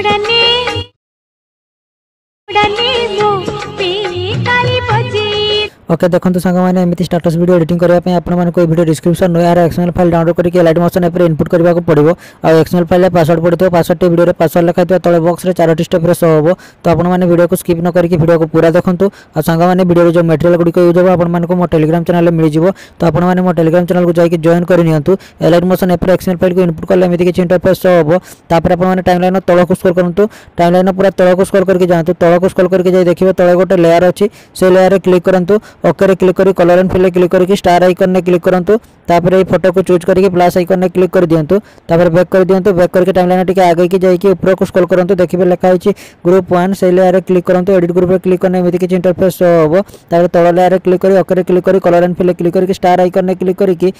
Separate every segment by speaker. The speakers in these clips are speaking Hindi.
Speaker 1: उड़ाने उड़ाने मो पीली काली बजी।
Speaker 2: ओके देखो सांग मैंने एमती स्टाटस वीडियो एडिटिंग करने आपको वीडियो डिस्क्रिप्शन नो यार एक्सएमएल फाइल डाउनलोड करके लाइट मोशन ऐप इनपुट करने को पड़ो। और एक्सएमएल फाइल पासवर्ड पड़ो पासवर्ड वीडियो में पासवर्ड लिखाई तले बॉक्स में 4टी स्टेप शो हम तो आपने वीडियो को स्किप न करके वीडियो को पूरा देखूँ। और सांग मैंने वीडियो जो मटेरियल गुड़िक यूज हो आपको मो टेलीग्राम चैनल मिल जाव तो आपने मो टेलीग्राम चैनल को जाकर जॉइन करनी light motion app XML file को इनपुट कले एमती किसी इंटरफेस शो हम तापर आपने टाइमलाइन तल को स्क्रॉल करूँ टाइमलाइन पूरा तल को स्क्रॉल करके जातु तल को स्क्रॉल करके जाए देखिए तले गोटे लेयर अच्छी से लेयर क्लिक करूँ ओके क्लिक कर कलर एंड फिल क्लिक करके स्टार आइकन ने क्लिक करूँ तापर ये फोटो को चूज करके प्लस आइकन ने क्लिक कर दिंतु तापर बैक कर दिंतु बैक करके टाइमलाइन टिके आगे की जाइए ऊपर को स्क्रॉल करूँ देखिए लिखाई ग्रुप 1 से लेयर क्लिक करूँ एडिट ग्रुप में क्लिक करने एमती किसी इंटरफेस शो हम तापर तल लेयर क्लिक कर ओके क्लिक कर कलर एंड फिल क्लिक करके स्टार आइकन ने क्लिक करके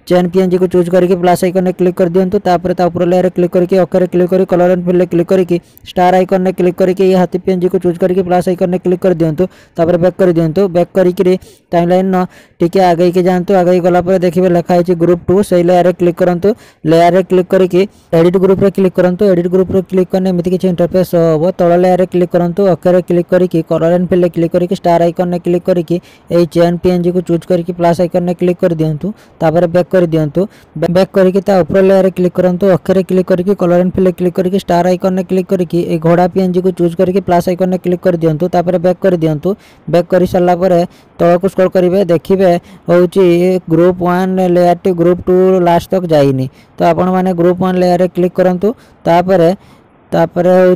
Speaker 2: चेन पीएनजी को चूज करके प्लस आइकन ने क्लिक कर दिंतु तापर ऊपर लेयर क्लिक करके ओके क्लिक कर कलर एंड फिल क्लिक करके स्टार आइकन ने क्लिक करके ये हाथी पीएनजी को चूज करके प्लस आइकन ने क्लिक कर दिंतु तापर बैक कर दिंतु बैक करके टाइमलाइन टिके आगे की जातु आगे गला देखिए लिखाई ग्रुप 2 से लेयर क्लिक करूँ लेयर क्लिक करके एडिट ग्रुप में क्लिक करूँ एडिट ग्रुप में क्लिक करने एमती किसी इंटरफेस शो हम तल लेयर क्लिक करूँ ओके क्लिक करके कलर एंड फिल क्लिक करके स्टार आइकन ने क्लिक करके चेन पीएनजी को चूज करके प्लस आइकन ने क्लिक कर दिंतु तापर बैक कर दिंतु बैक करके ऊपर लेयर क्लिक करूँ ओके क्लिक करके कलर एंड फिल क्लिक करके स्टार आइकन ने क्लिक करके घोड़ा पीएनजी को चूज करके प्लस आइकन ने क्लिक कर दिंतु तापर बैक कर दिंतु बैक कर सारा तल को स्क्रॉल करेंगे देखिए हूँ group 1 layer T group 2 last तक जाइनी तो आपण मैंने ग्रुप 1 लेयर क्लिक करूँ तापर हूँ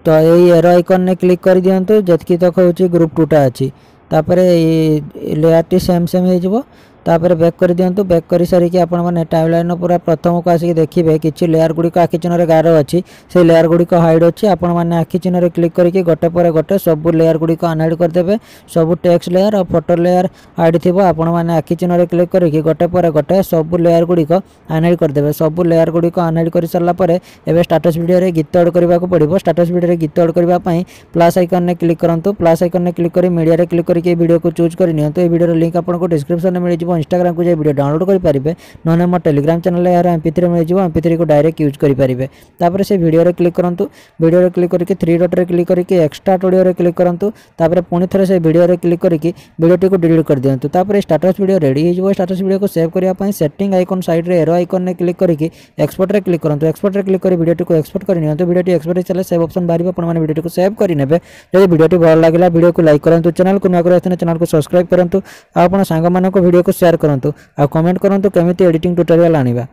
Speaker 2: तो ये एरो आइकन ने क्लिक कर दिंतु जी तक हूँ ग्रुप 2 टा अच्छी तापर लेयर टी सेम सेम हो तापर बैक कर दिंतु बैक कर सारिकी आपण मैंने टाइमलाइन पूरा प्रथम को आसिक देखिए किसी लेयर गुड़िक आखि चिन्ह गार अच्छी से लेयर गुड़िक हाइड अच्छी आपण मैंने आखि चिन्ह क्लिक करके गोटे पर गोटे सब लेयर गुड़िक अनहाइड करदे सब टेक्स्ट लेयर और फोटो लेयर हाइड थी आपण मैंने आखि चिन्ह क्लिक करके गोटे पर गोटे सब लेयर गुड़िक अनहाइड करदे सब लेयर गुड़िक अनहाइड कर सारापर एवं स्टाटस वीडियो रे गीत ऐड करने को पड़ो स्टाटस वीडियो रे गीत ऐड करने प्लस आइकन ने क्लिक करूँ प्लस आइकन ने क्लिक कर मीडिया क्लिक करके वीडियो को चूज कर नियंतु ये वीडियो लिंक आपको डिस्क्रिप्शन में मिल जाए इंस्टाग्राम को जाए वीडियो डाउनलोड करेंगे ना मो टेलीग्राम चैनल यार MP3 मिल जाए MP3 को डायरेक्ट यूज करेंगे तापर से वीडियो रे क्लिक करूँ वीडियो रे क्लिक करके 3 डॉट रे क्लिक करके एक्सट्रा ऑडियो रे क्लिक करूँ तापर पुणी थे से वीडियो रे क्लिक करके वीडियो टी को डिलीट कर दिंतु तापर स्टाटस वीडियो रेडी हो स्टाटस वीडियो को सेव करने सेटिंग आइकन साइड रे एरो आइकन ने क्लिक करके एक्सपोर्ट रे क्लिक करूँ एक्सपोर्ट रे क्लिक कर वीडियो टी को एक्सपोर्ट कर नियंतु वीडियो टी एक्सपोर्ट चले सेव ऑप्शन बाहर आपने वीडियो को सेव करने जब वीडियो टी भल लगे वीडियो को लाइक करूँ चैनल को नगर चैनल को सब्सक्राइब करूँ आप सांग भिडियो को शेयर करूँ आ कमेंट करूँ केमी एडिटिंग ट्यूटोरियल आनिबा।